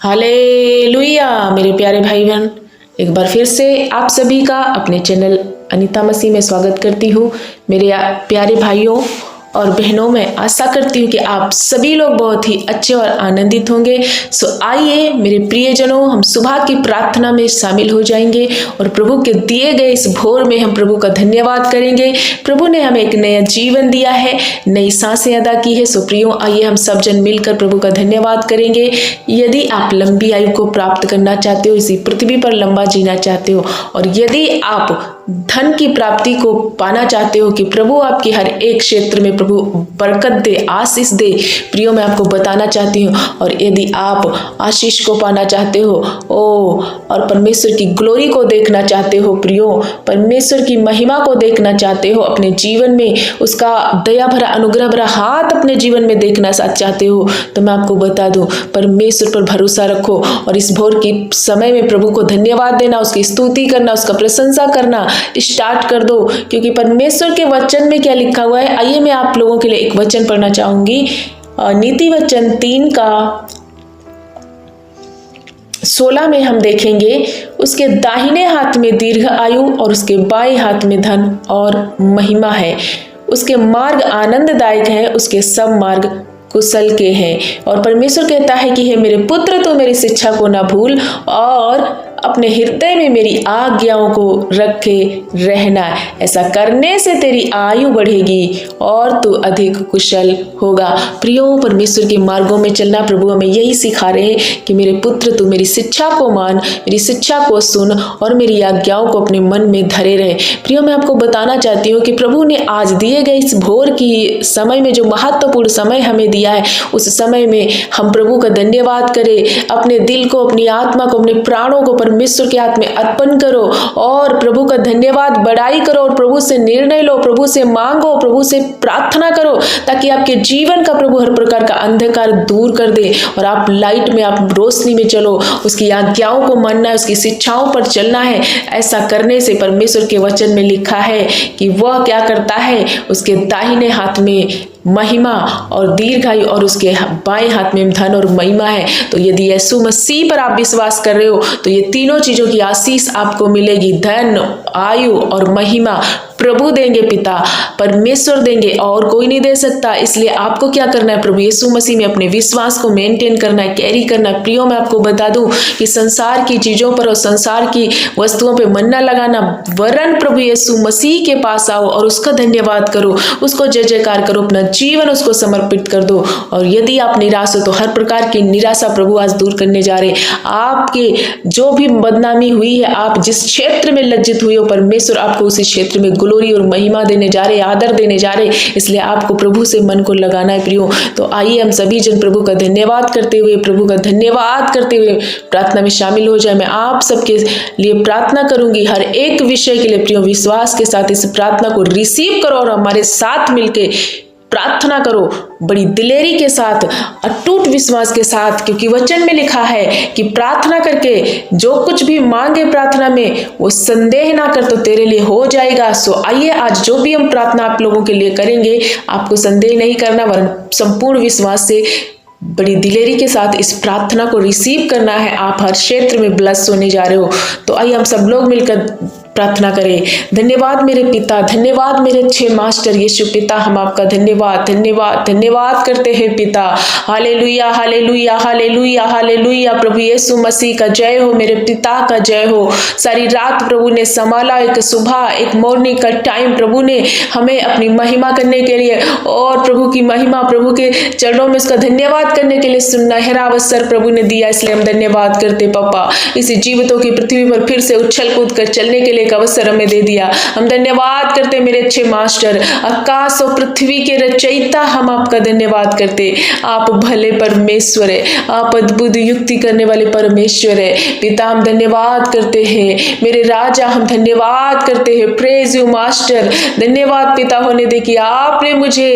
Hallelujah मेरे प्यारे भाई बहन, एक बार फिर से आप सभी का अपने चैनल अनीता मसीह में स्वागत करती हूँ। मेरे प्यारे भाइयों और बहनों, मैं आशा करती हूँ कि आप सभी लोग बहुत ही अच्छे और आनंदित होंगे। सो आइए मेरे प्रियजनों, हम सुबह की प्रार्थना में शामिल हो जाएंगे और प्रभु के दिए गए इस भोर में हम प्रभु का धन्यवाद करेंगे। प्रभु ने हमें एक नया जीवन दिया है, नई सांसें अदा की है। सो प्रियो, आइए हम सब जन मिलकर प्रभु का धन्यवाद करेंगे। यदि आप लंबी आयु को प्राप्त करना चाहते हो, इसी पृथ्वी पर लंबा जीना चाहते हो, और यदि आप धन की प्राप्ति को पाना चाहते हो कि प्रभु आपकी हर एक क्षेत्र में प्रभु बरकत दे, आशीष दे, प्रियो मैं आपको बताना चाहती हूँ। और यदि आप आशीष को पाना चाहते हो और परमेश्वर की ग्लोरी को देखना चाहते हो, प्रियो परमेश्वर की महिमा को देखना चाहते हो, अपने जीवन में उसका दया भरा अनुग्रह भरा हाथ अपने जीवन में देखना चाहते हो, तो मैं आपको बता दूं, परमेश्वर पर भरोसा रखो और इस भोर की समय में प्रभु को धन्यवाद देना, उसकी स्तुति करना, उसका प्रशंसा करना स्टार्ट कर दो। क्योंकि परमेश्वर के वचन में क्या लिखा हुआ है, आइए मैं आप लोगों के लिए एक वचन पढ़ना चाहूंगी। नीति वचन 3 का 16 में हम देखेंगे, उसके दाहिने हाथ में दीर्घ आयु और उसके बाएं हाथ में धन और महिमा है। उसके मार्ग आनंददायक है, उसके सब मार्ग कुशल के हैं। और परमेश्वर कहता है कि हे मेरे पुत्र, तो मेरी शिक्षा को ना भूल और अपने हृदय में मेरी आज्ञाओं को रखे रहना। ऐसा करने से तेरी आयु बढ़ेगी और तू अधिक कुशल होगा। प्रियो, परमेश्वर के मार्गों में चलना, प्रभु हमें यही सिखा रहे हैं कि मेरे पुत्र, तू मेरी शिक्षा को मान, मेरी शिक्षा को सुन और मेरी आज्ञाओं को अपने मन में धरे रहे। प्रियो, मैं आपको बताना चाहती हूँ कि प्रभु ने आज दिए गए इस भोर की समय में जो महत्वपूर्ण समय हमें दिया है, उस समय में हम प्रभु का धन्यवाद करें। अपने दिल को, अपनी आत्मा को, अपने प्राणों को परमेश्वर के हाथ में अर्पण करो और प्रभु का धन्यवाद बढ़ाई करो और प्रभु से निर्णय लो, प्रभु से मांगो, प्रभु से प्रार्थना करो, ताकि आपके जीवन का प्रभु हर प्रकार का अंधकार दूर कर दे और आप लाइट में, आप रोशनी में चलो। उसकी आज्ञाओं को मानना है, उसकी शिक्षाओं पर चलना है। ऐसा करने से परमेश्वर के वचन में लिखा है कि वह क्या करता है, उसके दाहिने हाथ में महिमा और दीर्घायु और उसके बाएं हाथ में धन और महिमा है। तो यदि यीशु मसीह पर आप विश्वास कर रहे हो, तो ये तीनों चीजों की आशीष आपको मिलेगी। धन, आयु और महिमा प्रभु देंगे, पिता परमेश्वर देंगे, और कोई नहीं दे सकता। इसलिए आपको क्या करना है, प्रभु यीशु मसीह में अपने विश्वास को मेंटेन करना है, कैरी करना है। प्रियो, मैं आपको बता दूं कि संसार की चीजों पर और संसार की वस्तुओं पर मन न लगाना, वरन प्रभु यीशु मसीह के पास आओ और उसका धन्यवाद करो, उसको जय जयकार करो, अपना जीवन उसको समर्पित कर दो। और यदि आप निराश हो, तो हर प्रकार की निराशा प्रभु आज दूर करने जा रहे। आपके जो भी बदनामी हुई है, आप जिस क्षेत्र में लज्जित हुए हो, परमेश्वर आपको उसी क्षेत्र में ग्लोरी और महिमा देने जा रहे, आदर देने जा रहे। इसलिए आपको प्रभु से मन को लगाना है। प्रियो, तो आइए हम सभी जन प्रभु का धन्यवाद करते हुए, प्रभु का धन्यवाद करते हुए प्रार्थना में शामिल हो जाए। मैं आप सबके लिए प्रार्थना करूंगी, हर एक विषय के लिए। प्रियो, विश्वास के साथ इस प्रार्थना को रिसीव करो और हमारे साथ मिलके प्रार्थना करो, बड़ी दिलेरी के साथ, अटूट विश्वास के साथ, क्योंकि वचन में लिखा है कि प्रार्थना करके जो कुछ भी मांगे प्रार्थना में, वो संदेह ना कर तो तेरे लिए हो जाएगा। सो आइए, आज जो भी हम प्रार्थना आप लोगों के लिए करेंगे, आपको संदेह नहीं करना, वरन संपूर्ण विश्वास से, बड़ी दिलेरी के साथ इस प्रार्थना को रिसीव करना है। आप हर क्षेत्र में ब्लेस होने जा रहे हो। तो आइए हम सब लोग मिलकर प्रार्थना करें। धन्यवाद मेरे पिता, धन्यवाद मेरे अच्छे मास्टर यीशु पिता, हम आपका धन्यवाद धन्यवाद धन्यवाद करते हैं पिता। Hallelujah hallelujah hallelujah hallelujah. प्रभु यीशु मसीह का जय हो, मेरे पिता का जय हो। सारी रात प्रभु ने संभाला, एक सुबह, एक मॉर्निंग का टाइम प्रभु ने हमें अपनी महिमा करने के लिए और प्रभु की महिमा, प्रभु के चरणों में उसका धन्यवाद करने के लिए सुनहरा अवसर प्रभु ने दिया। इसलिए हम धन्यवाद करते पापा, इसी जीवितों की पृथ्वी पर फिर से उछल कूद कर चलने के लिए एक अवसर हमें दे दिया। हम धन्यवाद करते मेरे अच्छे मास्टर, आकाश और पृथ्वी के रचयिता, हम आपका धन्यवाद करते। आप भले परमेश्वर है, आप अद्भुत युक्ति करने वाले परमेश्वर है पिता। हम धन्यवाद करते हैं मेरे राजा, हम धन्यवाद करते हैं। प्रेज यू मास्टर, धन्यवाद पिता होने दे कि आपने मुझे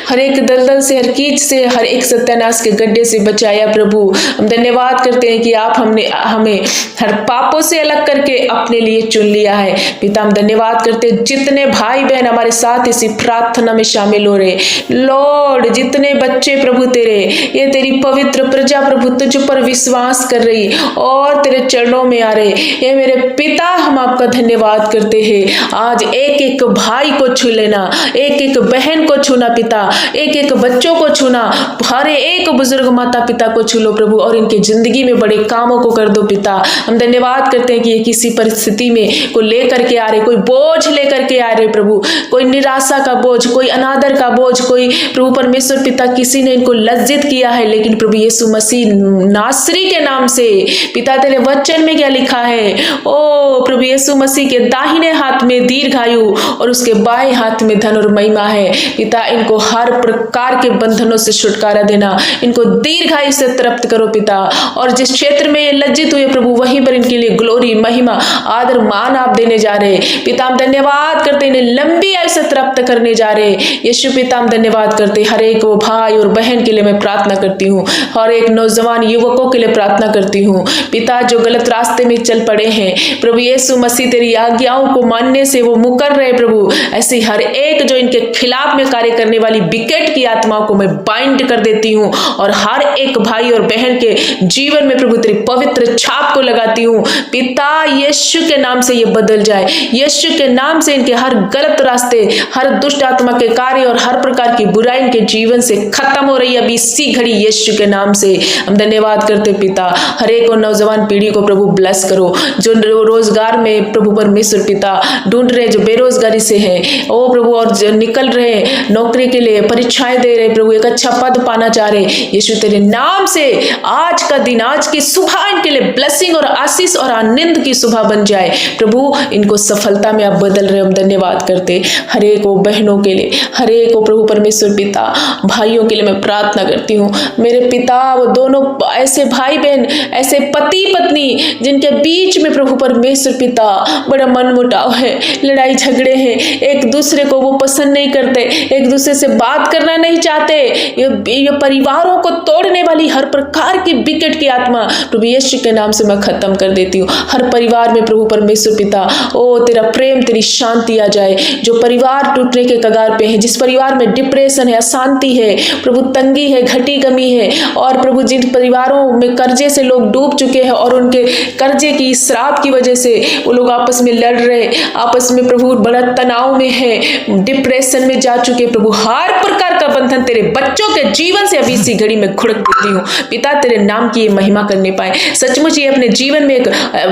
हर एक दलदल से, हर कीच से, हर एक सत्यानाश के गड्ढे से बचाया। प्रभु हम धन्यवाद करते हैं कि आप हमें हर पापों से अलग करके अपने लिए चुन लिया है। है। पिता हम धन्यवाद करते जितने भाई बहन हमारे साथ इसी प्रार्थना में शामिल हो रहे, लॉर्ड जितने बच्चे प्रभु तेरे, ये तेरी पवित्र प्रजा प्रभु तुझ पर विश्वास कर रही और तेरे चरणों में आ रहे, ये मेरे पिता हम आपका धन्यवाद करते हैं। आज एक एक भाई को छू लेना, एक एक बहन को छूना पिता, एक एक बच्चों को छूना, हर एक बुजुर्ग माता पिता को छू लो प्रभु और इनके जिंदगी में बड़े कामों को कर दो पिता। हम धन्यवाद करते हैं कि ये किसी परिस्थिति में को लेकर के आ रहे, कोई बोझ लेकर के आ रहे प्रभु, कोई निराशा का बोझ, कोई अनादर का बोझ, कोई प्रभु परमेश्वर पिता किसी ने इनको लज्जित किया है, लेकिन प्रभु यीशु मसीह नासरी के नाम से पिता तेरे वचन में क्या लिखा है, ओ प्रभु यीशु मसीह के दाहिने हाथ में दीर्घायु और उसके बाएं हाथ में धन और महिमा है। पिता इनको हर प्रकार के बंधनों से छुटकारा देना, इनको दीर्घायु से तृप्त करो पिता, और जिस क्षेत्र में ये लज्जित हुए प्रभु वहीं पर इनके लिए ग्लोरी महिमा आदर मान आप देने जा रहे। पिता हम धन्यवाद करते इन्हें लंबी आयु से तृप्त करने जा रहे। यीशु पिता हम धन्यवाद करते हर एक वो भाई और बहन के लिए मैं प्रार्थना करती हूँ, हर एक नौजवान युवकों के लिए प्रार्थना करती हूँ पिता जो गलत रास्ते में चल पड़े हैं प्रभु यीशु मसीह तेरी आज्ञाओं को मानने से वो मुकर रहे प्रभु, ऐसी हर एक जो इनके खिलाफ में कार्य करने वाली विकेट की आत्माओं को मैं बाइंड कर देती हूँ और हर एक भाई और बहन के जीवन में प्रभु तेरी पवित्र छाप को लगाती हूँ पिता। यीशु के नाम से ये बदल जाए, यीशु के नाम से इनके हर गलत रास्ते, हर दुष्ट आत्मा के कार्य और हर प्रकार की बुराई इनके जीवन से खत्म हो रही है अभी इसी घड़ी यीशु के नाम से। हम धन्यवाद करते पिता, हर एक और नौजवान पीढ़ी को प्रभु ब्लेस करो जो रोजगार में प्रभु परमेश्वर पिता ढूंढ रहे, जो बेरोजगारी से है ओ प्रभु, और जो निकल रहे नौकरी के लिए परीक्षाएं दे रहे प्रभु, एक अच्छा पद पाना चाह रहे, यीशु तेरे नाम से आज का दिन, आज की सुबह इनके लिए ब्लेसिंग और आशीष और आनंद की सुबह बन जाए प्रभु, इनको सफलता में आप बदल रहे। हम धन्यवाद करते हर एक को बहनों के लिए, हर एक को प्रभु परमेश्वर पिता भाइयों के लिए मैं प्रार्थना करती हूँ मेरे पिता, वो दोनों ऐसे भाई बहन, ऐसे पति पत्नी जिनके बीच में प्रभु परमेश्वर पिता बड़ा मनमुटाव है, लड़ाई झगड़े हैं, एक दूसरे को वो पसंद नहीं करते, एक दूसरे से बात करना नहीं चाहते, ये परिवारों को तोड़ने वाली हर प्रकार की विकेट की आत्मा प्रभु यीशु के नाम से मैं खत्म कर देती हूँ। हर परिवार में प्रभु परमेश्वर पिता ओ तेरा प्रेम तेरी शांति आ जाए। जो परिवार टूटने के कगार पे है, जिस परिवार में डिप्रेशन है, अशांति है प्रभु, तंगी है, घटी कमी है, और प्रभु जिन परिवारों में कर्जे से लोग डूब चुके हैं और उनके कर्जे की श्राप की वजह से वो लोग आपस में लड़ रहे, आपस में प्रभु बड़ा तनाव में है, डिप्रेशन में जा चुके प्रभु, हर प्रकार का बंधन तेरे बच्चों के जीवन से अभी इसी घड़ी में खुड़क देती हूँ पिता, तेरे नाम की ये महिमा करने पाए, सचमुच ये अपने जीवन में एक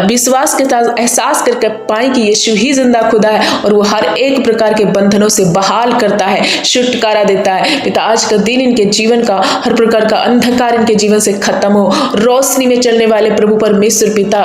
विश्वास के साथ एहसास करके पाए कि यीशु ही जिंदा खुदा है और वो हर एक प्रकार के बंधनों से बहाल करता है, छुटकारा देता है पिता। आज का दिन इनके जीवन का हर प्रकार का अंधकार इनके जीवन से खत्म हो, रोशनी में चलने वाले प्रभु परमेश्वर पिता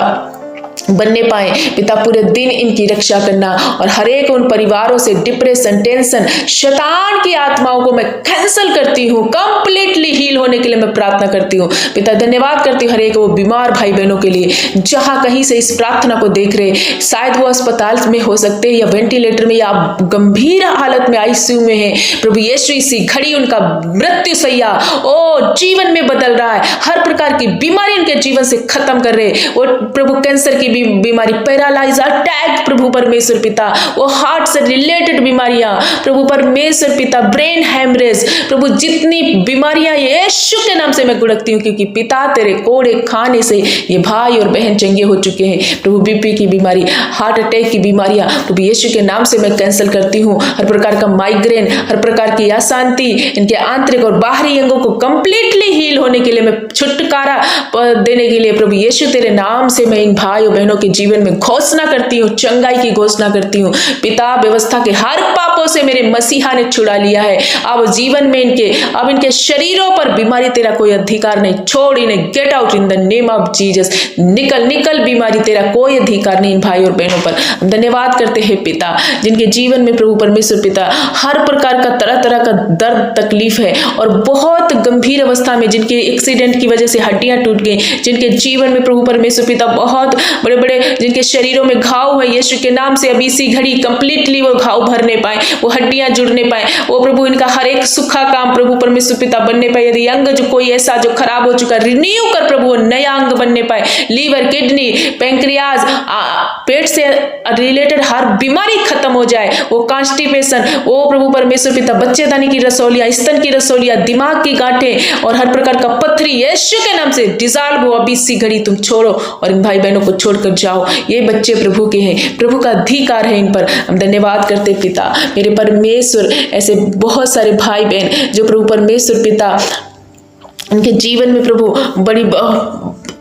बनने पाए पिता, पूरे दिन इनकी रक्षा करना और हर एक उन परिवारों से डिप्रेशन, टेंशन, शैतान की आत्माओं को मैं कैंसिल करती हूँ, कंप्लीटली हील होने के लिए मैं प्रार्थना करती हूँ पिता। धन्यवाद करती हूँ हर एक वो बीमार भाई बहनों के लिए जहां कहीं से इस प्रार्थना को देख रहे, शायद वो अस्पताल में हो सकते हैं या वेंटिलेटर में या गंभीर हालत में आईसीयू में है प्रभु यीशु इसी घड़ी उनका मृत्यु सैया ओ जीवन में बदल रहा है, हर प्रकार की बीमारी उनके जीवन से खत्म कर रहे, वो प्रभु कैंसर की बीमारी, पैरालाइज, अटैक प्रभु परमेश्वर पिता, वो हार्ट से रिलेटेड बीमारियां प्रभु परमेश्वर पिता, ब्रेन हैमरेज प्रभु, जितनी बीमारियां यीशु के नाम से मैं गुड़कती हूँ क्योंकि पिता तेरे कोड़े खाने से ये भाई और बहन चंगे हो चुके हैं प्रभु। बीपी की बीमारी, हार्ट अटैक की बीमारियां प्रभु यीशु के नाम से मैं कैंसिल करती हूँ, हर प्रकार का माइग्रेन, हर प्रकार की अशांति, इनके आंतरिक और बाहरी अंगों को कंप्लीटली हील होने के लिए मैं छुटकारा देने के लिए प्रभु यीशु तेरे नाम से मैं इन भाई और बहनों के जीवन में घोषणा करती हूँ, चंगाई की घोषणा करती हूँ पिता। व्यवस्था के हर पापों से मेरे मसीहा ने छुड़ा लिया है, अब जीवन में अब इनके शरीरों पर बीमारी तेरा कोई अधिकार नहीं, छोड़ इन्हें, get out in the name of Jesus, निकल निकल बीमारी, तेरा कोई अधिकार नहीं इन भाई और बहनों पर। धन्यवाद करते हैं पिता जिनके जीवन में प्रभु परमेश्वर पिता हर प्रकार का तरह तरह का दर्द तकलीफ है और बहुत गंभीर अवस्था में जिनके एक्सीडेंट की वजह से हड्डियां टूट गई, जिनके जीवन में प्रभु परमेश्वर पिता बहुत बड़े बड़े जिनके शरीरों में घाव है, यीशु के नाम से अभी इसी घड़ी कंप्लीटली वो घाव भरने पाए वो हड्डियां जुड़ने पाए, वो प्रभु इनका हर एक सूखा काम प्रभु परमेश्वर पिता बनने पाए। यदि अंग जो कोई ऐसा जो खराब हो चुका, रिन्यू कर प्रभु, वो नया अंग बनने पाए। लीवर, किडनी, पैंक्रियाज, पेट से रिलेटेड हर बीमारी खत्म हो जाए। वो कॉन्स्टिपेशन, वो प्रभु परमेश्वर पिता बच्चेदानी की रसौलियां, स्तन की रसौलियां, दिमाग की गांठें और हर प्रकार का पत्थरी यीशु के नाम से डिसॉल्व हो। अभी इसी घड़ी तुम छोड़ो और इन भाई बहनों को छोड़कर जाओ। ये बच्चे प्रभु के हैं, प्रभु का अधिकार है इन पर। हम धन्यवाद करते पिता मेरे परमेश्वर। ऐसे बहुत सारे भाई बहन जो प्रभु परमेश्वर पिता उनके जीवन में प्रभु बड़ी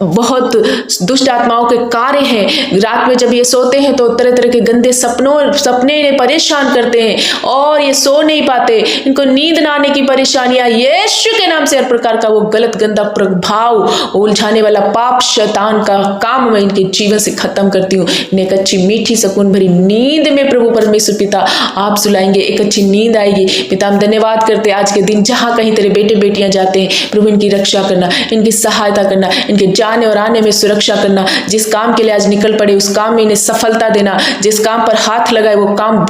बहुत दुष्ट आत्माओं के कार्य हैं। रात में जब ये सोते हैं तो तरह तरह के गंदे सपने इन्हें परेशान करते हैं और ये सो नहीं पाते, इनको नींद ना आने की परेशानियां। यीशु के नाम से हर प्रकार का वो गलत गंदा प्रभाव, उलझाने वाला पाप शैतान का काम मैं इनके जीवन से खत्म करती हूँ। इन्हें एक अच्छी मीठी सुकून भरी नींद में प्रभु परमेश्वर पिता आप सुलाएंगे, एक अच्छी नींद आएगी। पिता हम धन्यवाद करते आज के दिन जहाँ कहीं तेरे बेटे बेटियां जाते हैं प्रभु इनकी रक्षा करना, इनकी सहायता करना, इनके आने और आने में सुरक्षा करना। जिस काम के लिए आज निकल पड़े उस काम में इन्हें सफलता देना। जिस काम पर हाथ लगाए वो काम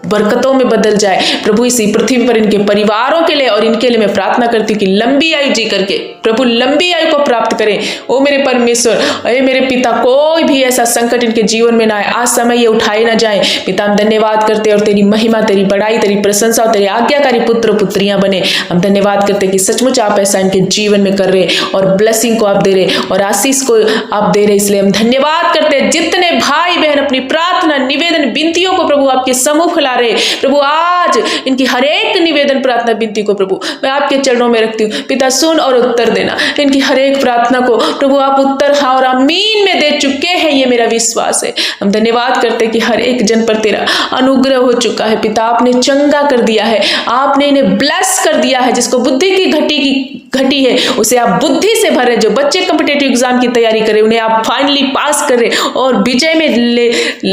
बरकतों में बदल जाए। प्रभु इसी पृथ्वी पर इनके परिवारों के लिए और इनके लिए मैं प्रार्थना करती हूँ कि लंबी आयु जी करके प्रभु लंबी आयु को प्राप्त करें। ओ मेरे परमेश्वर, अरे मेरे पिता, कोई भी ऐसा संकट इनके जीवन में ना आए। आज समय ये उठाए ना जाए। पिता हम धन्यवाद करते और तेरी महिमा, तेरी बड़ाई, तेरी प्रशंसा और तेरी आज्ञाकारी पुत्र पुत्रियां बने। हम धन्यवाद करते कि सचमुच आप ऐसा इनके जीवन में कर रहे और ब्लेसिंग को आप दे रहे और आशीष को आप दे रहे। इसलिए हम धन्यवाद करते हैं। जितने भाई बहन अपनी प्रार्थना, निवेदन, विनतियों को प्रभु आपके सम्मुख ला रहे, प्रभु आज इनकी हर एक निवेदन, प्रार्थना, विनती को प्रभु मैं आपके चरणों में रखती हूँ। पिता सुन और उत्तर देना। इनकी हर एक प्रार्थना को प्रभु आप उत्तर हाँ और आमीन में दे चुके हैं, ये मेरा विश्वास है। हम धन्यवाद करते हैं कि हर एक जन पर तेरा अनुग्रह हो चुका है। पिता आपने चंगा कर दिया है, आपने इन्हें ब्लेस कर दिया है। जिसको बुद्धि की घटी है उसे आप बुद्धि से भर रहे। जो बच्चे कॉम्पिटिटिव एग्जाम की तैयारी कर रहे उन्हें आप फाइनली पास कर रहे और विजय में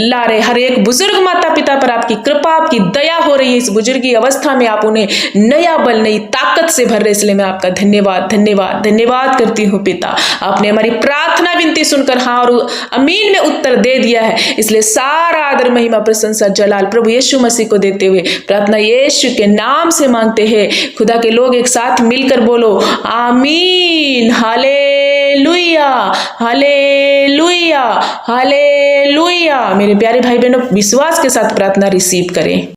ला रहे। हर एक बुजुर्ग माता पिता पर आपकी कृपा, आपकी दया हो रही है। इस बुजुर्गी अवस्था में आप उन्हें नया बल, नई ताकत से भर रहे। इसलिए मैं आपका धन्यवाद धन्यवाद धन्यवाद करती हूँ पिता। आपने हमारी प्रार्थना विनती सुनकर हाँ और अमीन में उत्तर दे दिया है। इसलिए सारा आदर, महिमा, प्रशंसा, जलाल प्रभु यीशु मसीह को देते हुए प्रार्थना यीशु के नाम से मांगते हैं। खुदा के लोग एक साथ मिलकर बोलो आमीन। Hallelujah, hallelujah, hallelujah. मेरे प्यारे भाई बहनों विश्वास के साथ प्रार्थना रिसीव करें।